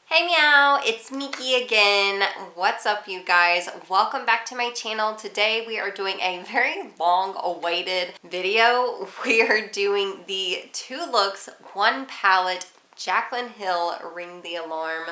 Hey meow, it's Miki again. What's up you guys? Welcome back to my channel. Today we are doing a very long awaited video. We are doing the 2 looks, 1 palette, Jaclyn Hill Ring the Alarm.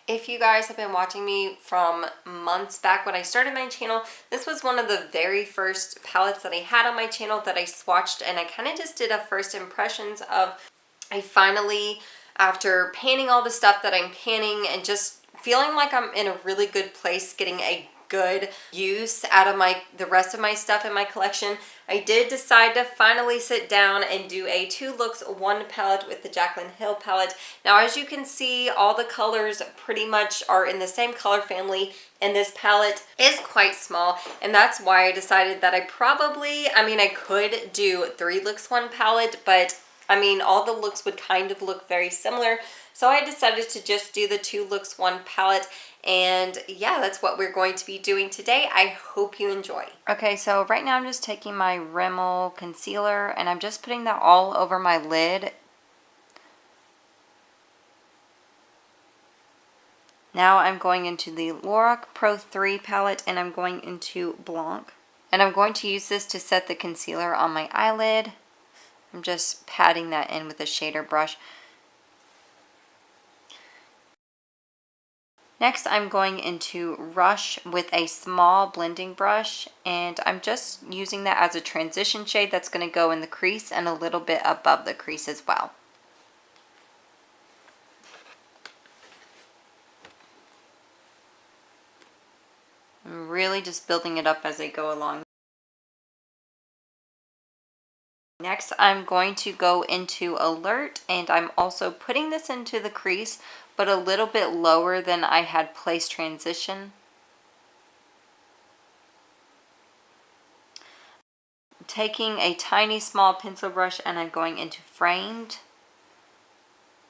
If you guys have been watching me from months back when I started my channel, this was one of the very first palettes that I had on my channel that I swatched, and I kind of just did a first impressions of. I finally, after panning all the stuff that I'm panning and just feeling like I'm in a really good place, getting a good use out of the rest of my stuff in my collection, I did decide to finally sit down and do a 2 looks 1 palette with the Jaclyn Hill palette. Now as you can see, all the colors pretty much are in the same color family, and this palette is quite small, and that's why I decided that I could do 3 looks 1 palette, but I mean, all the looks would kind of look very similar. So I decided to just do the 2 looks 1 palette. And yeah, that's what we're going to be doing today. I hope you enjoy. Okay, so right now I'm just taking my Rimmel concealer and I'm just putting that all over my lid. Now I'm going into the Lorac Pro 3 palette and I'm going into Blanc. And I'm going to use this to set the concealer on my eyelid. I'm just patting that in with a shader brush. Next, I'm going into Rush with a small blending brush, and I'm just using that as a transition shade that's going to go in the crease and a little bit above the crease as well. I'm really just building it up as I go along. Next, I'm going to go into Alert, and I'm also putting this into the crease, but a little bit lower than I had placed transition. Taking a tiny small pencil brush and I'm going into Framed,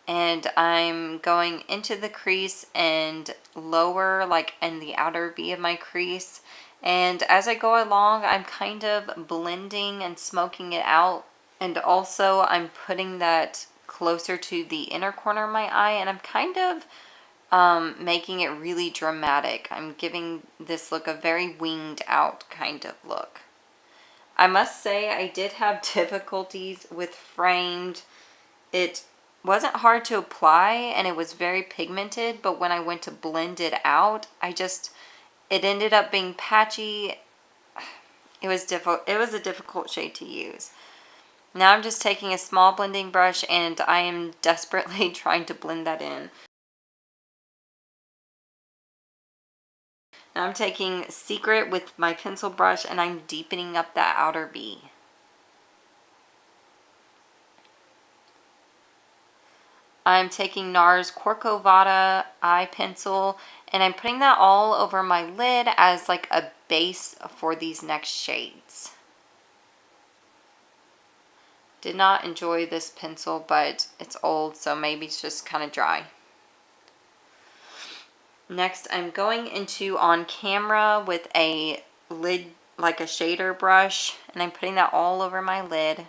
and I'm going into the crease and lower, like in the outer V of my crease, and as I go along I'm kind of blending and smoking it out, and also I'm putting that closer to the inner corner of my eye, and I'm kind of making it really dramatic. I'm giving this look a very winged out kind of look. I must say I did have difficulties with Framed. It wasn't hard to apply and it was very pigmented, but when I went to blend it out, it ended up being patchy. It was a difficult shade to use. Now I'm just taking a small blending brush and I am desperately trying to blend that in. Now I'm taking Secret with my pencil brush and I'm deepening up that outer V. I'm taking NARS Corcovado eye pencil and I'm putting that all over my lid as like a base for these next shades. Did not enjoy this pencil, but it's old, so maybe it's just kind of dry. Next, I'm going into On Camera with a lid, like a shader brush, and I'm putting that all over my lid.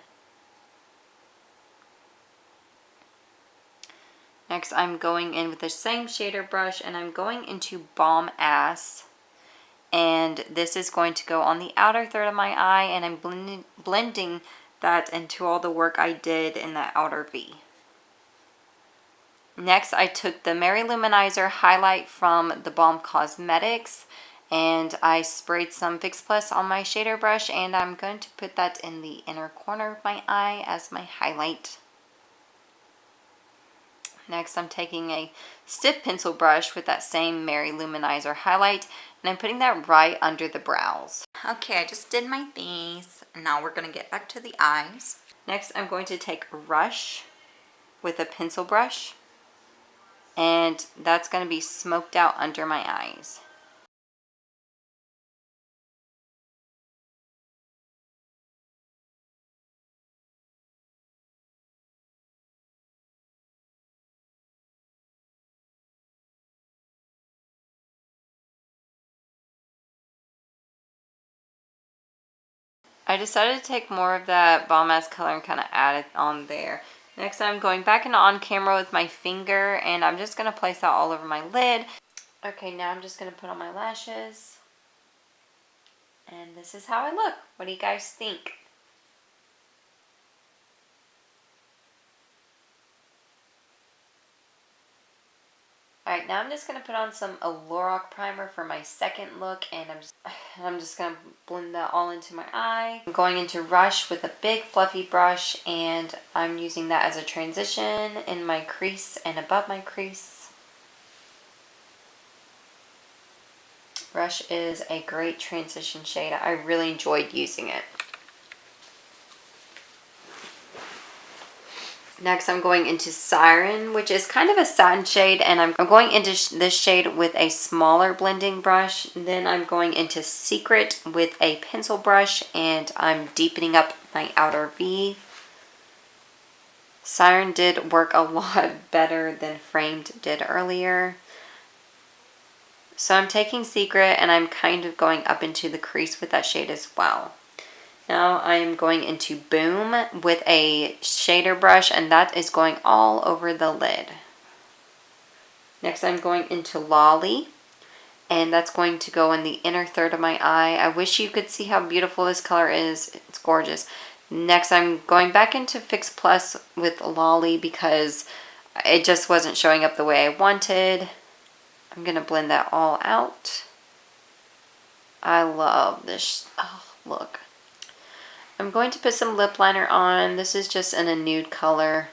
Next, I'm going in with the same shader brush and I'm going into Bomb Ass. And this is going to go on the outer third of my eye, and I'm blending that into all the work I did in that outer V. Next, I took the Mary Luminizer highlight from the Balm Cosmetics and I sprayed some Fix Plus on my shader brush, and I'm going to put that in the inner corner of my eye as my highlight. Next, I'm taking a stiff pencil brush with that same Mary Luminizer highlight, and I'm putting that right under the brows. Okay, I just did my face, and now we're going to get back to the eyes. Next, I'm going to take Rush with a pencil brush, and that's going to be smoked out under my eyes. I decided to take more of that Balm Ass color and kind of add it on there. Next, I'm going back into on camera with my finger, and I'm just going to place that all over my lid. Okay, now I'm just going to put on my lashes. And this is how I look. What do you guys think? Alright, now I'm just going to put on some Lorac primer for my second look, and I'm just going to blend that all into my eye. I'm going into Rush with a big fluffy brush, and I'm using that as a transition in my crease and above my crease. Rush is a great transition shade. I really enjoyed using it. Next, I'm going into Siren, which is kind of a satin shade, and I'm going into this shade with a smaller blending brush. Then I'm going into Secret with a pencil brush, and I'm deepening up my outer V. Siren did work a lot better than Framed did earlier. So I'm taking Secret, and I'm kind of going up into the crease with that shade as well. Now I'm going into Boom with a shader brush, and that is going all over the lid. Next I'm going into Lolly, and that's going to go in the inner third of my eye. I wish you could see how beautiful this color is. It's gorgeous. Next I'm going back into Fix Plus with Lolly because it just wasn't showing up the way I wanted. I'm going to blend that all out. I love this. Oh, look. I'm going to put some lip liner on. This is just in a nude color.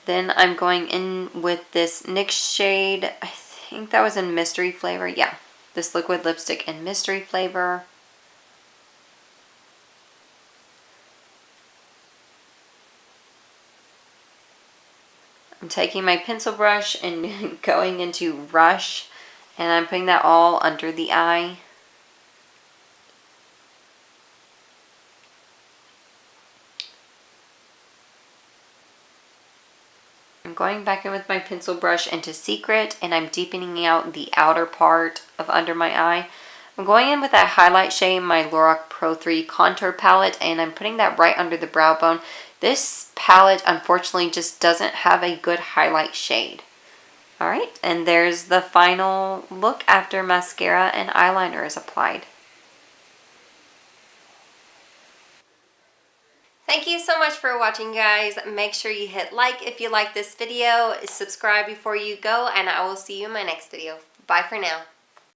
Then I'm going in with this NYX shade. I think that was in Mystery Flavor. Yeah, this liquid lipstick in Mystery Flavor. I'm taking my pencil brush and going into Rush, and I'm putting that all under the eye. I'm going back in with my pencil brush into Secret, and I'm deepening out the outer part of under my eye. I'm going in with that highlight shade, my Lorac Pro 3 contour palette, and I'm putting that right under the brow bone. This palette, unfortunately, just doesn't have a good highlight shade. Alright, and there's the final look after mascara and eyeliner is applied. Thank you so much for watching, guys. Make sure you hit like if you like this video, subscribe before you go, and I will see you in my next video. Bye for now.